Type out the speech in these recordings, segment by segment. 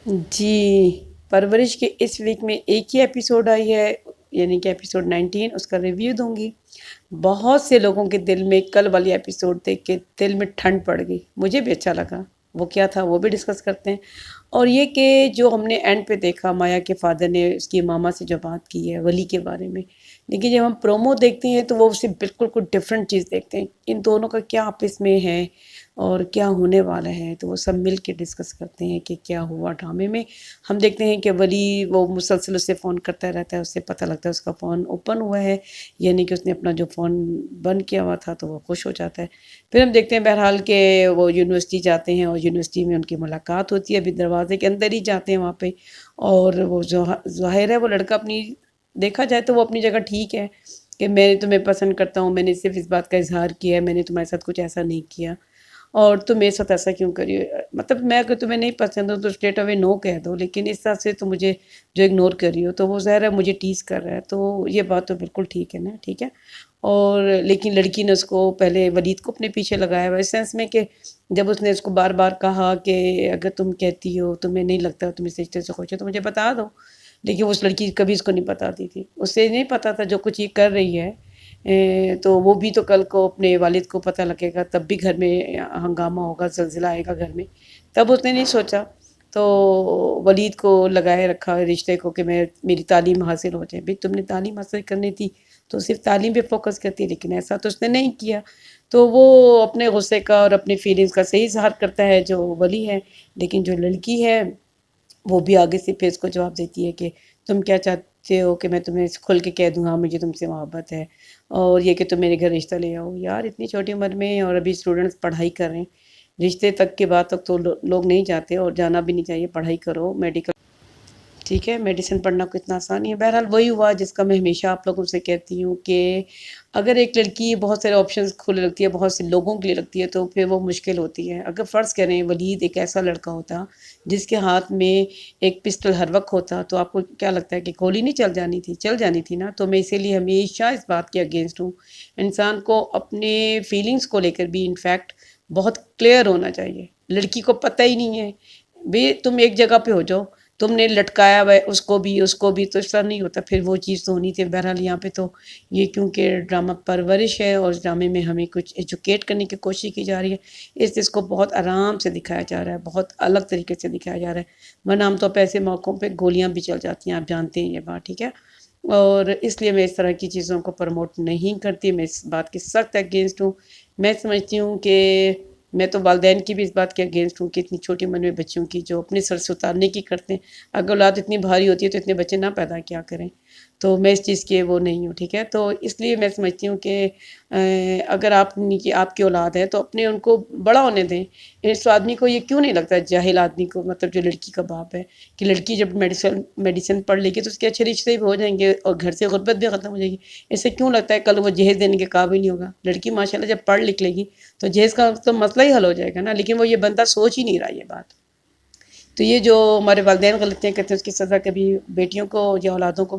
جی، پرورش کے اس ویک میں ایک ہی ایپیسوڈ آئی ہے، یعنی کہ ایپیسوڈ 19، اس کا ریویو دوں گی۔ بہت سے لوگوں کے دل میں کل والی ایپیسوڈ دیکھ کے دل میں ٹھنڈ پڑ گئی، مجھے بھی اچھا لگا۔ وہ کیا تھا وہ بھی ڈسکس کرتے ہیں۔ اور یہ کہ جو ہم نے اینڈ پہ دیکھا، مایا کے فادر نے اس کی ماما سے جو بات کی ہے ولی کے بارے میں، لیکن جب ہم پرومو دیکھتے ہیں تو وہ اسے بالکل کوئی ڈفرینٹ چیز دیکھتے ہیں، ان دونوں کا کیا آپس میں ہے اور کیا ہونے والا ہے، تو وہ سب مل کے ڈسکس کرتے ہیں کہ کیا ہوا ڈرامے میں۔ ہم دیکھتے ہیں کہ ولی وہ مسلسل اس سے فون کرتا رہتا ہے، اس سے پتہ لگتا ہے اس کا فون اوپن ہوا ہے، یعنی کہ اس نے اپنا جو فون بند کیا ہوا تھا تو وہ خوش ہو جاتا ہے۔ پھر ہم دیکھتے ہیں بہرحال کہ وہ یونیورسٹی جاتے ہیں اور یونیورسٹی میں ان کی ملاقات ہوتی ہے، ابھی دروازے کے اندر ہی جاتے ہیں وہاں پہ، اور وہ جو ظاہر ہے وہ لڑکا اپنی دیکھا جائے تو وہ اپنی جگہ ٹھیک ہے کہ میں تمہیں پسند کرتا ہوں، میں نے صرف اس بات کا اظہار کیا ہے، میں نے تمہارے ساتھ کچھ ایسا نہیں کیا، اور تم میرے ساتھ ایسا کیوں کری ہو؟ مطلب میں اگر تمہیں نہیں پسند ہوں تو اسٹریٹ اوے نو کہہ دو، لیکن اس طرح سے تو مجھے جو اگنور کر رہی ہو تو وہ ظاہر ہے مجھے ٹیز کر رہا ہے، تو یہ بات تو بالکل ٹھیک ہے نا، ٹھیک ہے۔ اور لیکن لڑکی نے اس کو پہلے ولید کو اپنے پیچھے لگایا ہوا، اس سینس میں کہ جب اس نے اس کو بار بار کہا کہ اگر تم کہتی ہو تمہیں نہیں لگتا تم اس رشتے سے خوش ہو تو مجھے بتا دو، لیکن اس لڑکی کبھی اس کو نہیں بتاتی تھی، اس سے نہیں پتا تھا جو کچھ یہ کر رہی ہے، تو وہ بھی تو کل کو اپنے والد کو پتہ لگے گا، تب بھی گھر میں ہنگامہ ہوگا، زلزلہ آئے گا گھر میں، تب اس نے نہیں سوچا، تو ولید کو لگائے رکھا رشتے کو کہ میں میری تعلیم حاصل ہو جائے۔ بھئی تم نے تعلیم حاصل کرنی تھی تو صرف تعلیم پہ فوکس کرتی، لیکن ایسا تو اس نے نہیں کیا، تو وہ اپنے غصے کا اور اپنی فیلنگز کا صحیح اظہار کرتا ہے جو ولی ہے، لیکن جو لڑکی ہے وہ بھی آگے سے پھر اس کو جواب دیتی ہے کہ تم کیا چاہتے ہو کہ میں تمہیں کھل کے کہہ دوں ہاں مجھے تم سے محبت ہے، اور یہ کہ تم میرے گھر رشتہ لے آؤ۔ یار اتنی چھوٹی عمر میں اور ابھی اسٹوڈنٹس پڑھائی کر رہے ہیں، رشتے تک کے بعد تک تو لوگ نہیں جاتے، اور جانا بھی نہیں چاہیے، پڑھائی کرو میڈیکل، ٹھیک ہے، میڈیسن پڑھنا کوئی اتنا آسان نہیں ہے۔ بہرحال وہی ہوا جس کا میں ہمیشہ آپ لوگوں سے کہتی ہوں کہ اگر ایک لڑکی بہت سارے آپشنز کھلے رکھتی ہے، بہت سے لوگوں کے لیے رکھتی ہے، تو پھر وہ مشکل ہوتی ہے۔ اگر فرض کریں ولید ایک ایسا لڑکا ہوتا جس کے ہاتھ میں ایک پسٹل ہر وقت ہوتا، تو آپ کو کیا لگتا ہے کہ گولی نہیں چل جانی تھی؟ چل جانی تھی نا۔ تو میں اسی لیے ہمیشہ اس بات کے اگینسٹ ہوں، انسان کو اپنے فیلنگز کو لے کر بھی انفیکٹ بہت کلیئر ہونا چاہیے۔ لڑکی کو پتہ ہی نہیں ہے، بھئی تم ایک جگہ پہ ہو جاؤ، تم نے لٹکایا ہوا ہے اس کو بھی تو اس طرح نہیں ہوتا، پھر وہ چیز تو ہونی تھی۔ بہرحال یہاں پہ تو یہ کیونکہ ڈرامہ پرورش ہے اور اس ڈرامے میں ہمیں کچھ ایجوکیٹ کرنے کی کوشش کی جا رہی ہے، اس چیز کو بہت آرام سے دکھایا جا رہا ہے، بہت الگ طریقے سے دکھایا جا رہا ہے، ورنہ عام طور پہ ایسے موقعوں پہ گولیاں بھی چل جاتی ہیں، آپ جانتے ہیں یہ بات، ٹھیک ہے۔ اور اس لیے میں اس طرح کی چیزوں کو پروموٹ نہیں کرتی، میں اس بات کے سخت اگینسٹ ہوں۔ میں سمجھتی ہوں کہ میں تو والدین کی بھی اس بات کے اگینسٹ ہوں کہ اتنی چھوٹی عمر میں بچوں کی جو اپنے سر سے اتارنے کی کرتے ہیں، اگر اولاد اتنی بھاری ہوتی ہے تو اتنے بچے نہ پیدا کیا کریں، تو میں اس چیز کے وہ نہیں ہوں، ٹھیک ہے۔ تو اس لیے میں سمجھتی ہوں کہ اگر آپ کی اولاد ہے تو اپنے ان کو بڑا ہونے دیں۔ اس آدمی کو یہ کیوں نہیں لگتا، جاہل آدمی کو، مطلب جو لڑکی کا باپ ہے، کہ لڑکی جب میڈیسن پڑھ لے گی تو اس کے اچھے رشتے بھی ہو جائیں گے اور گھر سے غربت بھی ختم ہو جائے گی۔ اسے کیوں لگتا ہے کل وہ جہیز دینے کے قابل نہیں ہوگا؟ لڑکی ماشاءاللہ جب پڑھ لکھ لے گی تو جہیز کا تو مسئلہ ہی حل ہو جائے گا نا، لیکن وہ یہ بندہ سوچ ہی نہیں رہا یہ بات۔ تو یہ جو ہمارے والدین غلطیاں کرتے ہیں اس کی سزا کبھی بیٹیوں کو یا اولادوں کو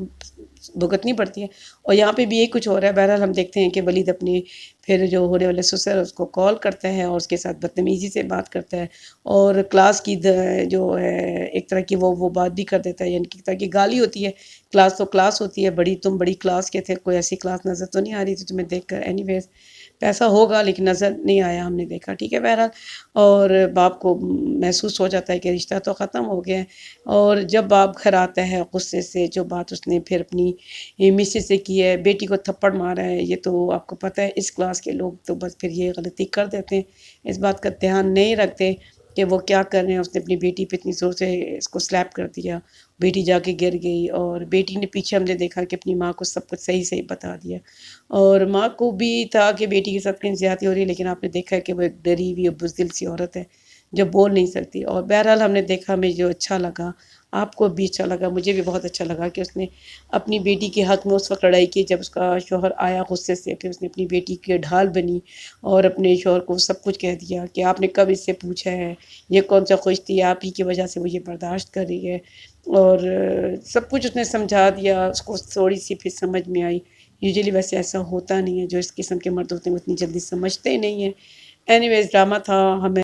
بھگتنی پڑتی ہے، اور یہاں پہ بھی یہی کچھ ہو رہا ہے۔ بہرحال ہم دیکھتے ہیں کہ ولید اپنے پھر جو ہونے والے سسر اس کو کال کرتا ہے اور اس کے ساتھ بدتمیزی سے بات کرتا ہے، اور کلاس کی جو ہے ایک طرح کی وہ بات بھی کر دیتا ہے، یعنی کہ ایک طرح کی گالی ہوتی ہے۔ کلاس تو کلاس ہوتی ہے، تم بڑی کلاس کے تھے، کوئی ایسی کلاس نظر تو نہیں آ رہی تھی تمہیں دیکھ کر، اینی ویز پیسہ ہوگا لیکن نظر نہیں آیا، ہم نے دیکھا، ٹھیک ہے۔ بہرحال اور باپ کو محسوس ہو جاتا ہے کہ رشتہ تو ختم ہو گیا ہے، اور جب باپ گھر آتا ہے غصے سے، جو بات اس نے پھر اپنی مسز سے کی ہے، بیٹی کو تھپڑ مارا ہے، یہ تو آپ کو پتہ ہے اس کلاس کے لوگ تو بس پھر یہ غلطی کر دیتے ہیں، اس بات کا دھیان نہیں رکھتے کہ وہ کیا کر رہے ہیں۔ اس نے اپنی بیٹی پہ اتنی زور سے اس کو سلیپ کر دیا، بیٹی جا کے گر گئی، اور بیٹی نے پیچھے ہم نے دیکھا کہ اپنی ماں کو سب کچھ صحیح صحیح بتا دیا، اور ماں کو بھی تھا کہ بیٹی کے ساتھ کہیں زیادتی ہو رہی ہے، لیکن آپ نے دیکھا ہے کہ وہ ایک ڈری ہوئی اور بزدل سی عورت ہے جو بول نہیں سکتی۔ اور بہرحال ہم نے دیکھا، ہمیں جو اچھا لگا، آپ کو بھی اچھا لگا، مجھے بھی بہت اچھا لگا کہ اس نے اپنی بیٹی کے حق میں اس وقت لڑائی کی جب اس کا شوہر آیا غصے سے، پھر اس نے اپنی بیٹی کے ڈھال بنی اور اپنے شوہر کو سب کچھ کہہ دیا کہ آپ نے کب اس سے پوچھا ہے، یہ کون سا خوش تھی، آپ ہی کی وجہ سے وہ یہ برداشت کر رہی ہے، اور سب کچھ اس نے سمجھا دیا، اس کو تھوڑی سی پھر سمجھ میں آئی۔ یوزلی ویسے ایسا ہوتا نہیں ہے، جو اس قسم کے مرد ہوتے ہیں وہ اتنی جلدی سمجھتے نہیں ہیں۔ اینی ویز ڈرامہ تھا، ہمیں